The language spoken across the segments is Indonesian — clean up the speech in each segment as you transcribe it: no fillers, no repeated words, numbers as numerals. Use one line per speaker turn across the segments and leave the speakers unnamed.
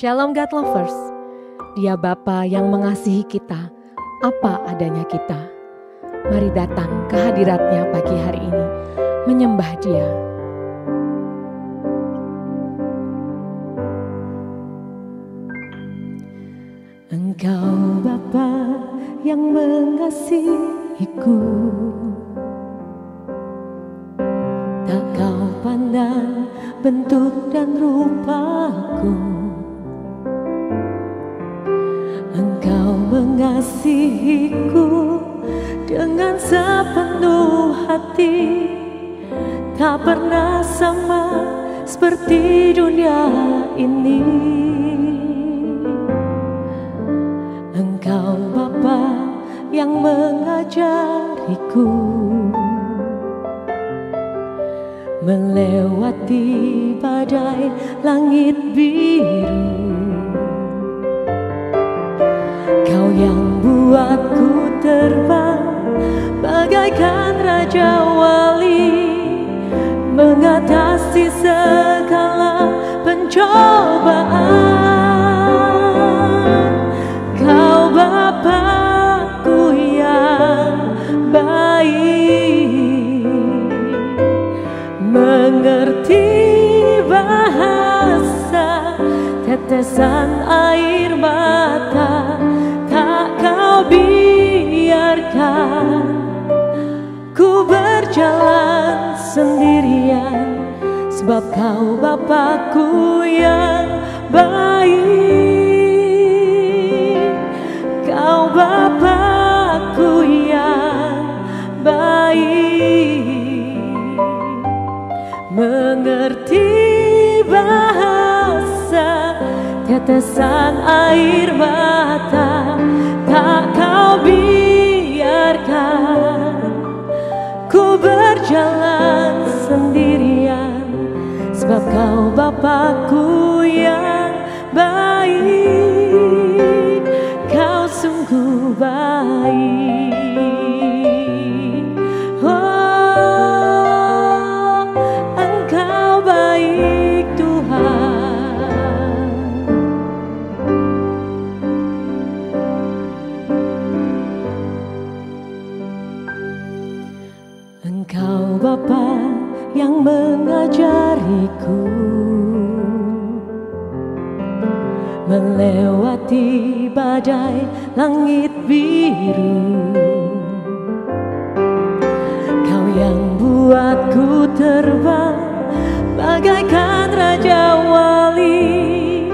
Shalom God Lovers, Dia Bapa yang mengasihi kita, apa adanya kita. Mari datang ke hadirat-Nya pagi hari ini, menyembah Dia. Engkau Bapa yang mengasihiku, tak kau pandang bentuk dan rupaku. Engkau mengasihiku dengan sepenuh hati, tak pernah sama seperti dunia ini. Engkau Bapa yang mengajariku melewati badai langit biru. Kau yang buatku terbang bagaikan Raja Wali, mengatasi segala pencobaan. Kau Bapa-Ku yang baik, mengerti bahasa tetesan air mata. Tak kau biarkan ku berjalan sendirian, sebab kau Bapa-Ku yang baik. Kau Bapa-Ku yang baik, mengerti bahasa tetesan air mata. Tak kau biarkan ku berjalan sendirian, sebab kau Bapa-Ku yang baik. Kau sungguh baik. Oh, Engkau baik Tuhan. Engkau Bapa yang mengajariku melewati badai langit biru. Kau yang buatku terbang bagaikan Raja Wali,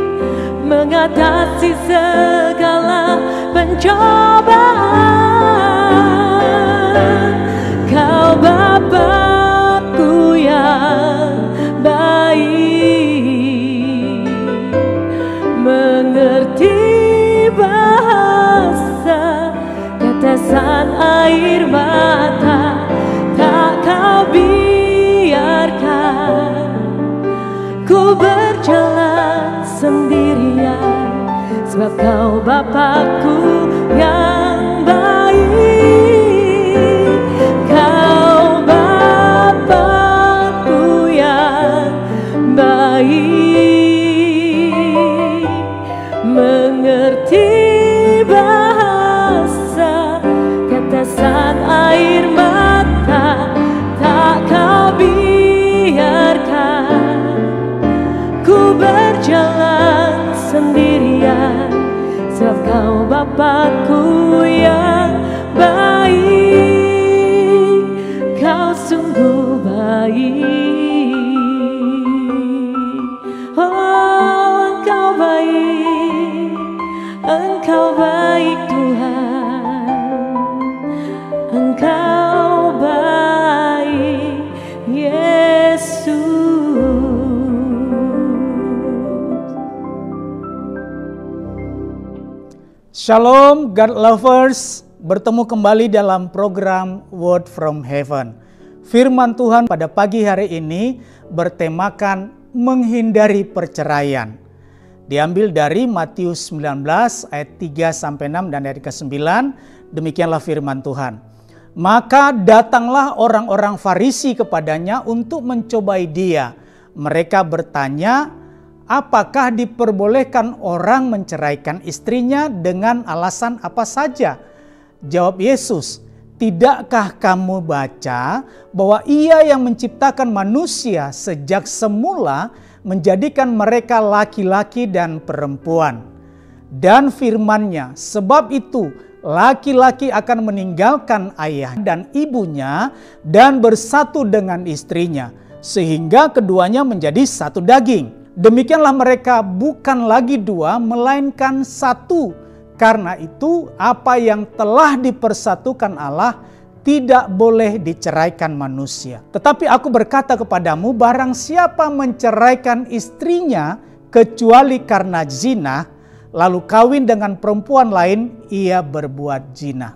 mengatasi segala pencobaan. Kau Bapa-Ku yang baik, mengerti bahasa tetesan air mata. Tak kau biarkan ku berjalan sendirian, sebab kau Bapa-Ku yang baik. Kau Bapa-Ku yang baik, mengerti bahasa tetesan air mata. Tak kau biarkan ku berjalan sendirian, sebab kau Bapa-Ku yang baik. Kau sungguh baik. Oh, Engkau baik, Engkau baik Tuhan. Engkau baik Yesus.
Shalom God Lovers, bertemu kembali dalam program Word from Heaven. Firman Tuhan pada pagi hari ini bertemakan menghindari perceraian. Diambil dari Matius 19 ayat 3-6 dan ayat ke-9, demikianlah firman Tuhan. Maka datanglah orang-orang Farisi kepadanya untuk mencobai dia. Mereka bertanya, Apakah diperbolehkan orang menceraikan istrinya dengan alasan apa saja? Jawab Yesus, tidakkah kamu baca bahwa Ia yang menciptakan manusia sejak semula menjadikan mereka laki-laki dan perempuan. Dan firman-Nya, sebab itu laki-laki akan meninggalkan ayah dan ibunya dan bersatu dengan istrinya, sehingga keduanya menjadi satu daging. Demikianlah mereka bukan lagi dua, melainkan satu. Karena itu, apa yang telah dipersatukan Allah tidak boleh diceraikan manusia. Tetapi aku berkata kepadamu, barang siapa menceraikan istrinya kecuali karena zina, lalu kawin dengan perempuan lain, ia berbuat zina.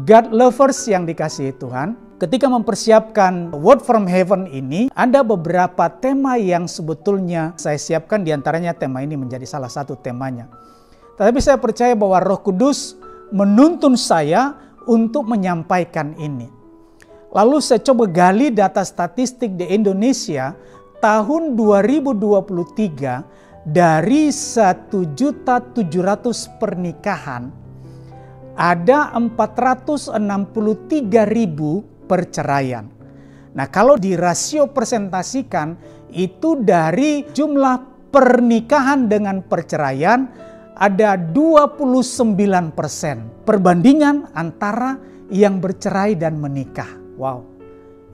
God lovers yang dikasihi Tuhan, ketika mempersiapkan Word from Heaven ini, ada beberapa tema yang sebetulnya saya siapkan, diantaranya tema ini menjadi salah satu temanya. Tetapi saya percaya bahwa Roh Kudus menuntun saya untuk menyampaikan ini. Lalu saya coba gali data statistik di Indonesia tahun 2023, dari 1.700.000 pernikahan, ada 463.000 perceraian. Nah, kalau dirasio presentasikan, itu dari jumlah pernikahan dengan perceraian ada 29% perbandingan antara yang bercerai dan menikah. Wow,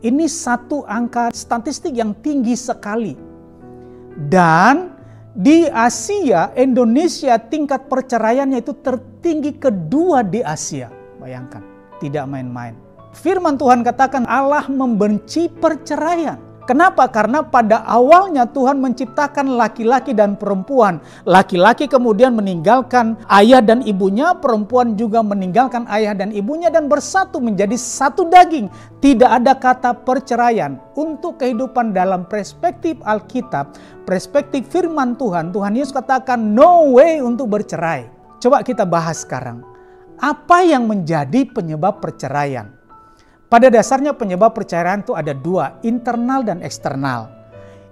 ini satu angka statistik yang tinggi sekali. Dan di Asia, Indonesia tingkat perceraiannya itu tertinggi kedua di Asia. Bayangkan, tidak main-main. Firman Tuhan katakan Allah membenci perceraian. Kenapa? Karena pada awalnya Tuhan menciptakan laki-laki dan perempuan. Laki-laki kemudian meninggalkan ayah dan ibunya, perempuan juga meninggalkan ayah dan ibunya dan bersatu menjadi satu daging. Tidak ada kata perceraian. Untuk kehidupan dalam perspektif Alkitab, perspektif firman Tuhan, Tuhan Yesus katakan no way untuk bercerai. Coba kita bahas sekarang. Apa yang menjadi penyebab perceraian? Pada dasarnya penyebab perceraian itu ada dua, internal dan eksternal.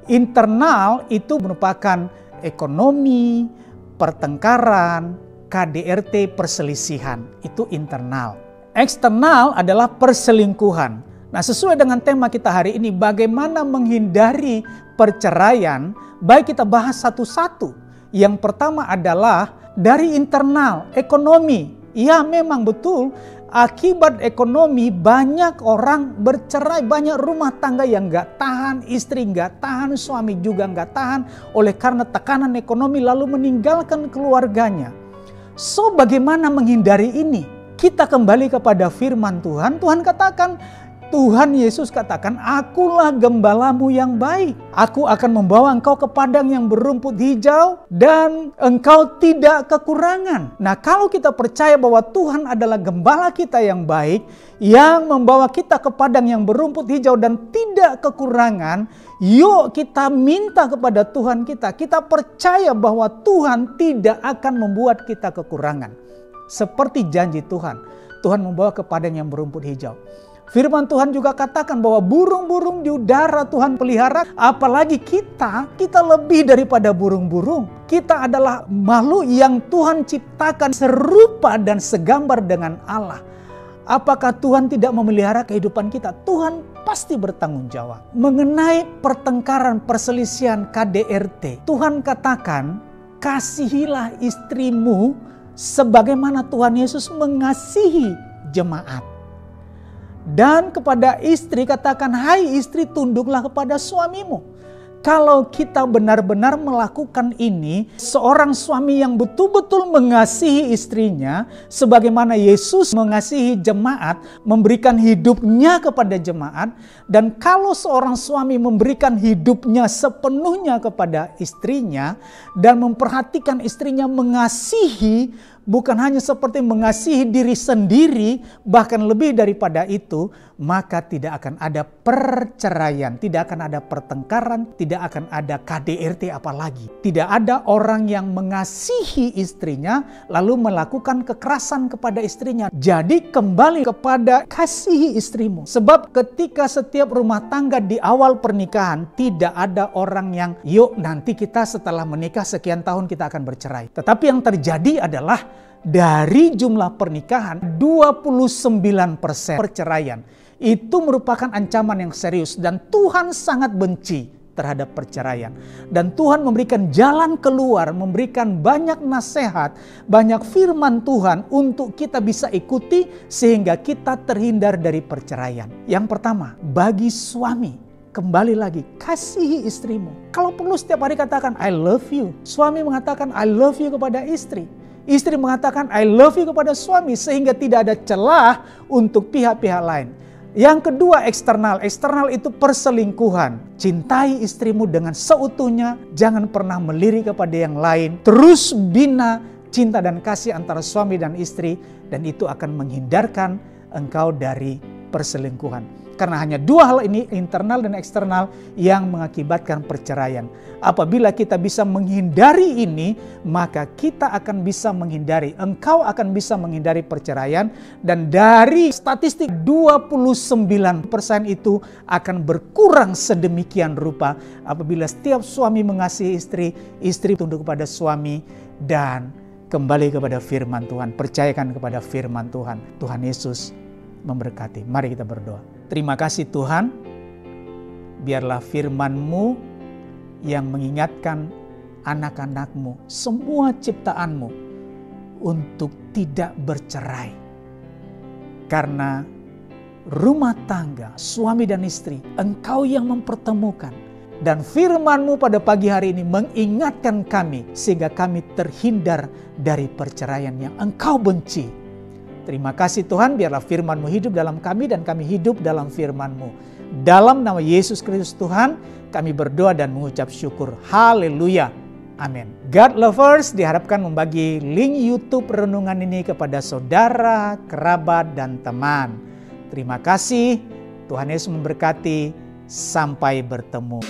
Internal itu merupakan ekonomi, pertengkaran, KDRT, perselisihan. Itu internal. Eksternal adalah perselingkuhan. Nah, sesuai dengan tema kita hari ini, bagaimana menghindari perceraian, baik kita bahas satu-satu. Yang pertama adalah dari internal, ekonomi. Ya, memang betul. Akibat ekonomi banyak orang bercerai, banyak rumah tangga yang gak tahan, istri gak tahan, suami juga gak tahan oleh karena tekanan ekonomi lalu meninggalkan keluarganya. So, bagaimana menghindari ini? Kita kembali kepada firman Tuhan. Tuhan katakan, Tuhan Yesus katakan, akulah gembalamu yang baik. Aku akan membawa engkau ke padang yang berumput hijau dan engkau tidak kekurangan. Nah, kalau kita percaya bahwa Tuhan adalah gembala kita yang baik, yang membawa kita ke padang yang berumput hijau dan tidak kekurangan, yuk kita minta kepada Tuhan kita. Kita percaya bahwa Tuhan tidak akan membuat kita kekurangan. Seperti janji Tuhan, Tuhan membawa ke padang yang berumput hijau. Firman Tuhan juga katakan bahwa burung-burung di udara Tuhan pelihara, apalagi kita lebih daripada burung-burung. Kita adalah makhluk yang Tuhan ciptakan serupa dan segambar dengan Allah. Apakah Tuhan tidak memelihara kehidupan kita? Tuhan pasti bertanggung jawab. Mengenai pertengkaran, perselisihan, KDRT, Tuhan katakan, kasihilah istrimu sebagaimana Tuhan Yesus mengasihi jemaat. Dan kepada istri katakan, hai istri, tunduklah kepada suamimu. Kalau kita benar-benar melakukan ini, seorang suami yang betul-betul mengasihi istrinya, sebagaimana Yesus mengasihi jemaat, memberikan hidupnya kepada jemaat, dan kalau seorang suami memberikan hidupnya sepenuhnya kepada istrinya, dan memperhatikan istrinya, mengasihi, bukan hanya seperti mengasihi diri sendiri, bahkan lebih daripada itu, maka tidak akan ada perceraian, tidak akan ada pertengkaran, tidak akan ada KDRT apalagi. Tidak ada orang yang mengasihi istrinya lalu melakukan kekerasan kepada istrinya. Jadi kembali kepada kasihi istrimu. Sebab ketika setiap rumah tangga di awal pernikahan, tidak ada orang yang yuk nanti kita setelah menikah sekian tahun kita akan bercerai. Tetapi yang terjadi adalah dari jumlah pernikahan 29% perceraian. Itu merupakan ancaman yang serius dan Tuhan sangat benci terhadap perceraian. Dan Tuhan memberikan jalan keluar, memberikan banyak nasihat, banyak firman Tuhan untuk kita bisa ikuti sehingga kita terhindar dari perceraian. Yang pertama, bagi suami, kembali lagi, kasihi istrimu. Kalau perlu setiap hari katakan I love you. Suami mengatakan I love you kepada istri. Istri mengatakan I love you kepada suami sehingga tidak ada celah untuk pihak-pihak lain. Yang kedua, eksternal. Eksternal itu perselingkuhan. Cintai istrimu dengan seutuhnya. Jangan pernah melirik kepada yang lain. Terus bina cinta dan kasih antara suami dan istri. Dan itu akan menghindarkan engkau dari perselingkuhan. Karena hanya dua hal ini, internal dan eksternal, yang mengakibatkan perceraian. Apabila kita bisa menghindari ini, maka kita akan bisa menghindari, engkau akan bisa menghindari perceraian. Dan dari statistik 29% itu akan berkurang sedemikian rupa apabila setiap suami mengasihi istri, istri tunduk kepada suami, dan kembali kepada firman Tuhan. Percayakan kepada firman Tuhan. Tuhan Yesus memberkati. Mari kita berdoa. Terima kasih Tuhan, biarlah firman-Mu yang mengingatkan anak-anak-Mu, semua ciptaan-Mu untuk tidak bercerai. Karena rumah tangga, suami dan istri, Engkau yang mempertemukan. Dan firman-Mu pada pagi hari ini mengingatkan kami sehingga kami terhindar dari perceraian yang Engkau benci. Terima kasih Tuhan, biarlah firman-Mu hidup dalam kami dan kami hidup dalam firman-Mu. Dalam nama Yesus Kristus Tuhan, kami berdoa dan mengucap syukur. Haleluya. Amin. God Lovers diharapkan membagi link YouTube renungan ini kepada saudara, kerabat, dan teman. Terima kasih. Tuhan Yesus memberkati. Sampai bertemu.